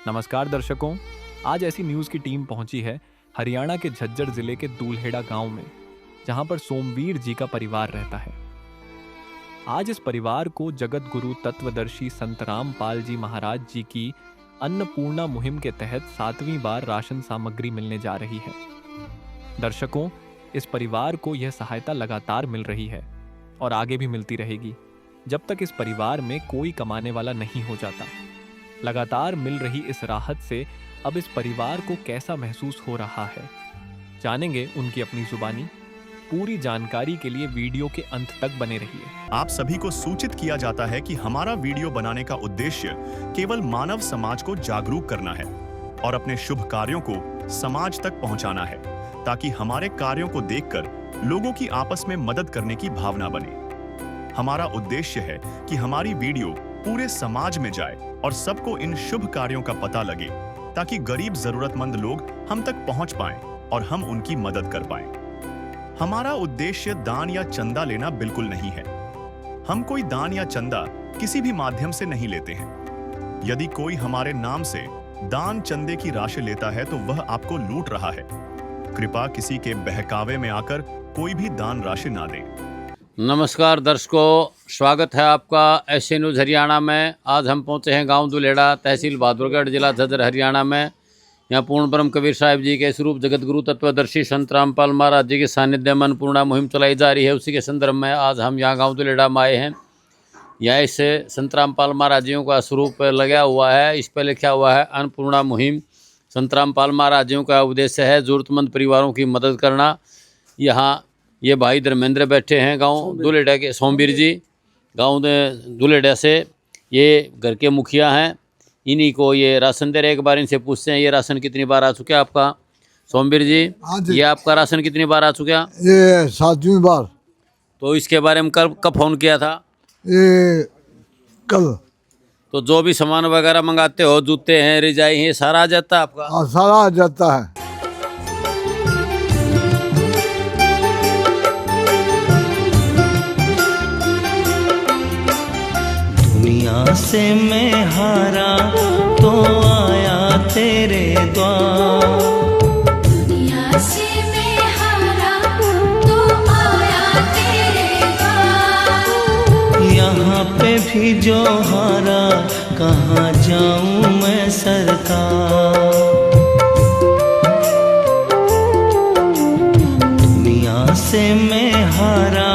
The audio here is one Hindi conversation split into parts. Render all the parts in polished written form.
नमस्कार दर्शकों, आज ऐसी न्यूज़ की टीम पहुंची है हरियाणा के झज्जर जिले के दूल्हेड़ा गांव में, जहां पर सोमवीर जी का परिवार रहता है। आज इस परिवार को जगत गुरु तत्वदर्शी संत रामपाल जी महाराज जी की अन्नपूर्णा मुहिम के तहत 7वीं बार राशन सामग्री मिलने जा रही है। दर्शकों, इस परिवार को यह सहायता लगातार मिल रही है और आगे भी मिलती रहेगी जब तक इस परिवार में कोई कमाने वाला नहीं हो जाता। लगातार मिल रही इस राहत से अब इस परिवार को कैसा महसूस हो रहा है, जानेंगे उनकी अपनी जुबानी। पूरी जानकारी के लिए वीडियो के अंत तक बने रहिए। आप सभी को सूचित किया जाता है कि हमारा वीडियो बनाने का उद्देश्य केवल मानव समाज को जागरूक करना है और अपने शुभ कार्यों को समाज तक पहुंचाना है, ताकि हमारे कार्यों को देखकर लोगों की आपस में मदद करने की भावना बने। हमारा उद्देश्य है कि हमारी वीडियो पूरे समाज में जाए और सबको इन शुभ कार्यों का पता लगे, ताकि गरीब जरूरतमंद लोग हम तक पहुंच पाएं और हम उनकी मदद कर पाएं। हमारा उद्देश्य दान या चंदा लेना बिल्कुल नहीं है। हम कोई दान या चंदा किसी भी माध्यम से नहीं लेते हैं। यदि कोई हमारे नाम से दान चंदे की राशि लेता है तो वह आपको लूट रहा है। कृपया किसी के बहकावे में आकर कोई भी दान राशि ना दें। नमस्कार दर्शकों, स्वागत है आपका एसए न्यूज़ हरियाणा में। आज हम पहुंचे हैं गांव दूल्हेड़ा, तहसील बहादुरगढ़, जिला झज्जर, हरियाणा में। यहाँ पूर्ण ब्रह्म कबीर साहिब जी के स्वरूप जगत गुरु तत्वदर्शी संत रामपाल महाराज जी के सानिध्य में अन्नपूर्णा मुहिम चलाई जा रही है। उसी के संदर्भ में आज हम यहाँ गाँव दूल्हेड़ा में आए हैं। यहाँ इस संत रामपाल महाराज जी का स्वरूप लगा हुआ है, इस पर लिखा हुआ है अन्नपूर्णा मुहिम। संत रामपाल महाराज जी का उद्देश्य है जरूरतमंद परिवारों की मदद करना। यहाँ ये भाई धर्मेंद्र बैठे हैं गांव दूल्हेड़ा के, सोमवीर जी गांव दूल्हेड़ा से, ये घर के मुखिया हैं। इन्हीं को ये राशन दे रहे। एक बार इनसे पूछते हैं ये राशन कितनी बार आ चुका है आपका? सोमवीर जी, ये आपका राशन कितनी बार आ चुका? ये 7वीं बार। तो इसके बारे में कब फ़ोन किया था? ये कल। तो जो भी सामान वगैरह मंगाते हो, जूते हैं, रिजाई हैं, सारा आ जाता है आपका? सारा आ जाता है। दुनिया से मैं हारा तो आया तेरे द्वार। दुनिया से मैं हारा तो आया तेरे द्वार। यहाँ पे भी जो हारा कहाँ जाऊँ मैं सरकार। दुनिया से मैं हारा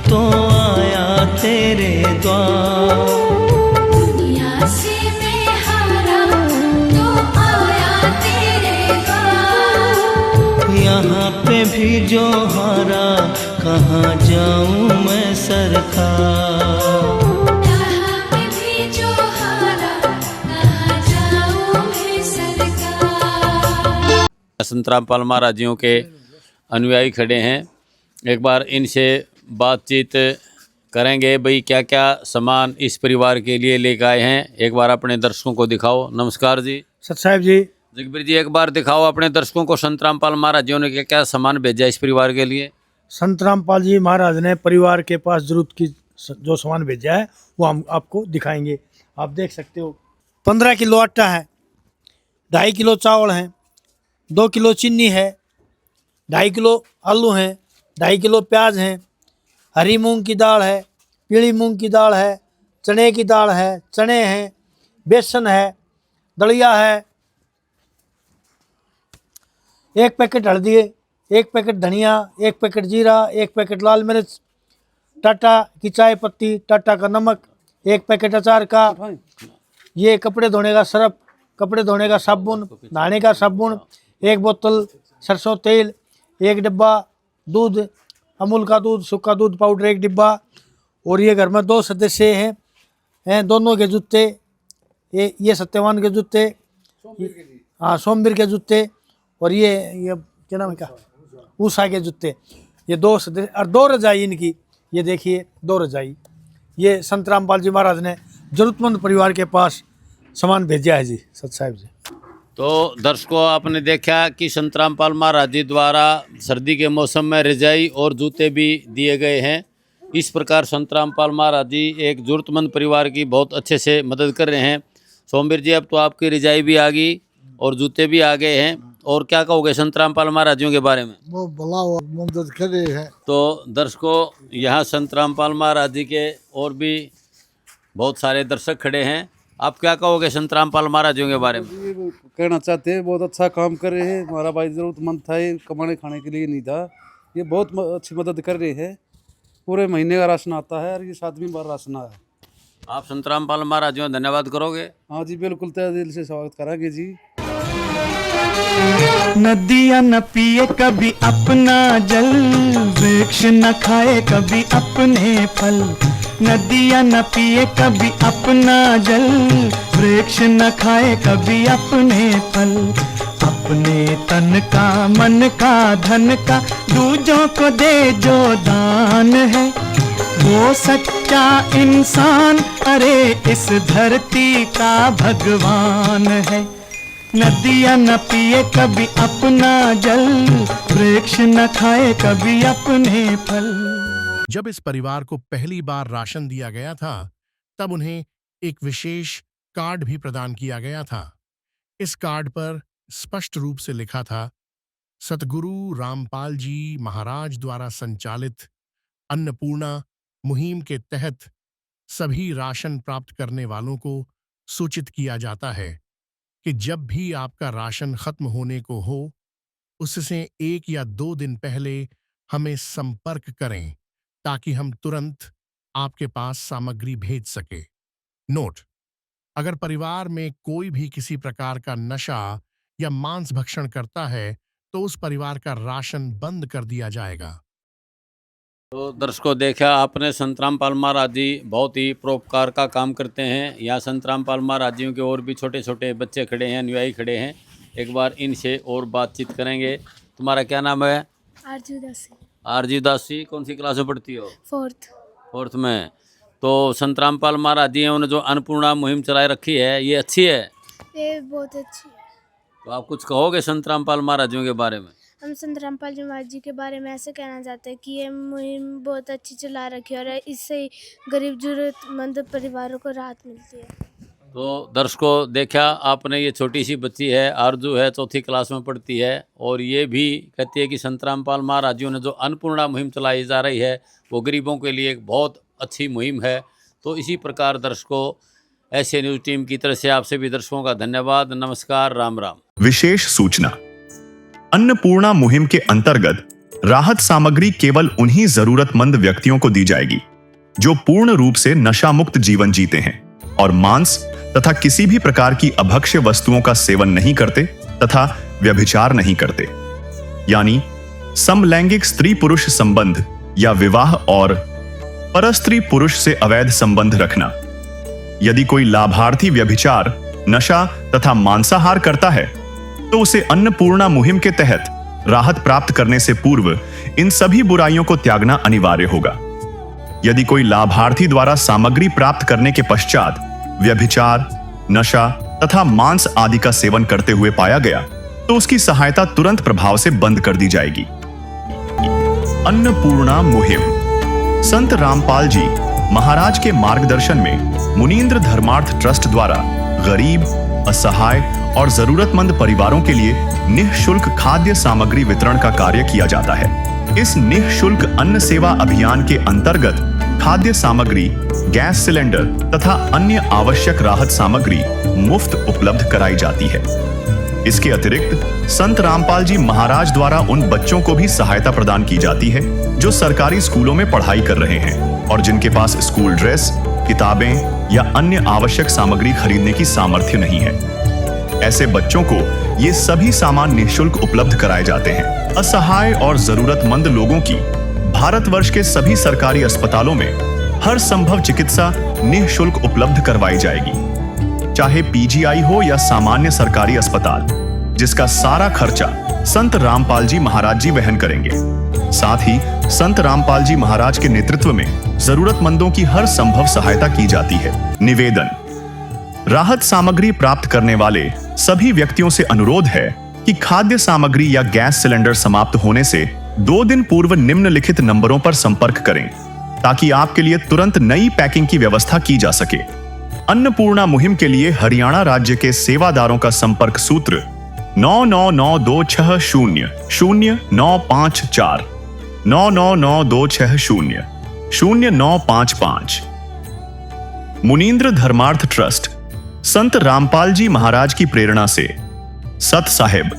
तो आया तेरे द्वार। दुनिया से मैं हारा तो आया तेरे द्वार। यहाँ पे भी जो हारा कहाँ जाऊँ मैं सरकार। यहाँ पे भी जो हारा कहाँ जाऊँ मैं सरकार। संत रामपाल महाराज जी के अनुयायी खड़े हैं। एक बार इनसे बातचीत करेंगे, भाई क्या क्या सामान इस परिवार के लिए लेकर आए हैं। एक बार अपने दर्शकों को दिखाओ। नमस्कार जी। सत साहब जी। जगबीर जी, एक बार दिखाओ अपने दर्शकों को संत रामपाल महाराज जी ने क्या क्या सामान भेजा इस परिवार के लिए। संत रामपाल जी महाराज ने परिवार के पास जरूरत की जो सामान भेजा है वो हम आपको दिखाएंगे। आप देख सकते हो 15 किलो आटा है, 2.5 किलो चावल है, 2 किलो चीनी है, 2.5 किलो आलू हैं, 2.5 किलो प्याज हैं, हरी मूंग की दाल है, पीली मूंग की दाल है, चने की दाल है, चने हैं, बेसन है, दलिया है, 1 पैकेट हल्दी, 1 पैकेट धनिया, 1 पैकेट जीरा, 1 पैकेट लाल मिर्च, टाटा की चाय पत्ती, टाटा का नमक, 1 पैकेट अचार का, ये कपड़े धोने का सर्फ, कपड़े धोने का साबुन, नहाने का साबुन, 1 बोतल सरसों तेल, 1 डिब्बा दूध, अमूल का दूध, सूखा दूध पाउडर 1 डिब्बा। और ये घर में 2 सदस्य हैं दोनों के जूते, ये सत्यवान के जूते, हाँ सोमवीर के जूते, और ये क्या नाम है क्या, उषा के जूते। ये 2 सदस्य और 2 रजाई इनकी, ये देखिए 2 रजाई। ये संत रामपाल जी महाराज ने जरूरतमंद परिवार के पास सामान भेजा है जी। सत साहिब जी। तो दर्शकों, आपने देखा कि संत रामपाल महाराज जी द्वारा सर्दी के मौसम में रजाई और जूते भी दिए गए हैं। इस प्रकार संत रामपाल महाराज जी एक जरूरतमंद परिवार की बहुत अच्छे से मदद कर रहे हैं। सोमवीर जी, अब तो आपकी रिजाई भी आ गई और जूते भी आ गए हैं, और क्या कहोगे संत रामपाल महाराजियों के बारे में? वो भला हुआ मदद करे है। तो दर्शकों, यहाँ संत रामपाल महाराज जी के और भी बहुत सारे दर्शक खड़े हैं। आप क्या कहोगे संत रामपाल महाराजियों के बारे में? ये कहना चाहते हैं बहुत अच्छा काम कर रहे हैं। हमारा भाई जरूरतमंद था, ये कमाने खाने के लिए नहीं था, ये बहुत अच्छी मदद कर रहे हैं। पूरे महीने का राशन आता है और ये 7वीं बार राशन आया। आप संत रामपाल महाराजियों का धन्यवाद करोगे? हाँ जी, बिल्कुल तहे दिल से स्वागत करेंगे जी। नदियाँ न पिए कभी अपना जल, वृक्ष न खाए कभी अपने फल। नदियाँ न पिए कभी अपना जल, वृक्ष न खाए कभी अपने फल। अपने तन का, मन का, धन का दूजों को दे जो दान है, वो सच्चा इंसान, अरे इस धरती का भगवान है। नदियाँ न पिए कभी अपना जल, वृक्ष न खाए कभी अपने फल। जब इस परिवार को पहली बार राशन दिया गया था, तब उन्हें एक विशेष कार्ड भी प्रदान किया गया था। इस कार्ड पर स्पष्ट रूप से लिखा था, सतगुरु रामपाल जी महाराज द्वारा संचालित अन्नपूर्णा मुहिम के तहत सभी राशन प्राप्त करने वालों को सूचित किया जाता है कि जब भी आपका राशन खत्म होने को हो, उससे 1 या 2 दिन पहले हमें संपर्क करें ताकि हम तुरंत आपके पास सामग्री भेज सके। नोट: अगर परिवार में कोई भी किसी प्रकार का नशा या मांस भक्षण करता है तो उस परिवार का राशन बंद कर दिया जाएगा। तो दर्शकों, देखा आपने, संत रामपाल महाराज जी बहुत ही परोपकार का काम करते हैं। यहाँ संत रामपाल महाराज जियों के और भी छोटे छोटे बच्चे खड़े हैं, अनुयायी खड़े हैं। एक बार इनसे और बातचीत करेंगे। तुम्हारा क्या नाम है? आरजू दासी। आरजी दासी। कौन सी क्लास में पढ़ती हो? 4th में। तो संत रामपाल महाराज जी हैं, उन्होंने जो अन्नपूर्णा मुहिम चलाए रखी है, ये अच्छी है? ये बहुत अच्छी है। तो आप कुछ कहोगे संत रामपाल महाराजियों के बारे में? हम संत रामपाल जी महाराज जी के बारे में ऐसे कहना चाहते हैं कि ये मुहिम बहुत अच्छी चला रखी है और इससे गरीब जरूरतमंद परिवारों को राहत मिलती है। तो दर्शकों, देखा आपने, ये छोटी सी बच्ची है, आरजू है, 4th क्लास में पढ़ती है, और ये भी कहती है कि संत रामपाल महाराज जी ने जो अन्नपूर्णा मुहिम चलाई जा रही है वो गरीबों के लिए एक बहुत अच्छी मुहिम है। तो इसी प्रकार दर्शकों, ऐसे न्यूज़ टीम की तरफ से आपसे भी दर्शकों का धन्यवाद। नमस्कार, राम राम। विशेष सूचना: अन्नपूर्णा मुहिम के अंतर्गत राहत सामग्री केवल उन्हीं जरूरतमंद व्यक्तियों को दी जाएगी जो पूर्ण रूप से नशा मुक्त जीवन जीते हैं और मांस तथा किसी भी प्रकार की अभक्ष्य वस्तुओं का सेवन नहीं करते तथा व्यभिचार नहीं करते, यानी समलैंगिक स्त्री पुरुष संबंध या विवाह और परस्त्री पुरुष से अवैध संबंध रखना। यदि कोई लाभार्थी व्यभिचार, नशा तथा मांसाहार करता है तो उसे अन्नपूर्णा मुहिम के तहत राहत प्राप्त करने से पूर्व इन सभी बुराइयों को त्यागना अनिवार्य होगा। यदि कोई लाभार्थी द्वारा सामग्री प्राप्त करने के पश्चात व्यभिचार, नशा तथा मांस आदि का सेवन करते हुए पाया गया तो उसकी सहायता तुरंत प्रभाव से बंद कर दी जाएगी। अन्नपूर्णा मुहिम संत रामपाल जी महाराज के मार्गदर्शन में मुनीन्द्र धर्मार्थ ट्रस्ट द्वारा गरीब, असहाय और जरूरतमंद परिवारों के लिए निःशुल्क खाद्य सामग्री वितरण का कार्य किया जाता है। इस निःशुल्क अन्न सेवा अभियान के अंतर्गत खाद्य सामग्री, गैस सिलेंडर तथा अन्य आवश्यक राहत सामग्री मुफ्त उपलब्ध कराई जाती है। इसके अतिरिक्त संत रामपाल जी महाराज द्वारा उन बच्चों को भी सहायता प्रदान की जाती है जो सरकारी स्कूलों में पढ़ाई कर रहे हैं और जिनके पास स्कूल ड्रेस, किताबें या अन्य आवश्यक सामग्री खरीदने की सामर्थ्य नहीं है। ऐसे बच्चों को ये सभी सामान निःशुल्क उपलब्ध कराए जाते हैं। असहाय और जरूरतमंद लोगों की भारतवर्ष के सभी सरकारी अस्पतालों में हर संभव चिकित्सा निःशुल्क उपलब्ध करवाई जाएगी, चाहे पीजीआई हो या सामान्य सरकारी अस्पताल, जिसका सारा खर्चा संत रामपाल जी महाराज जी वहन करेंगे। साथ ही संत रामपाल जी महाराज के नेतृत्व में जरूरतमंदों की हर संभव सहायता की जाती है। निवेदन: राहत सामग्री प्राप्त करने वाले सभी व्यक्तियों से अनुरोध है कि खाद्य सामग्री या गैस सिलेंडर समाप्त होने से 2 दिन पूर्व निम्नलिखित नंबरों पर संपर्क करें ताकि आपके लिए तुरंत नई पैकिंग की व्यवस्था की जा सके। अन्नपूर्णा मुहिम के लिए हरियाणा राज्य के सेवादारों का संपर्क सूत्र 9992600954 9992600955। मुनींद्र धर्मार्थ ट्रस्ट संत रामपाल जी महाराज की प्रेरणा से सत साहिब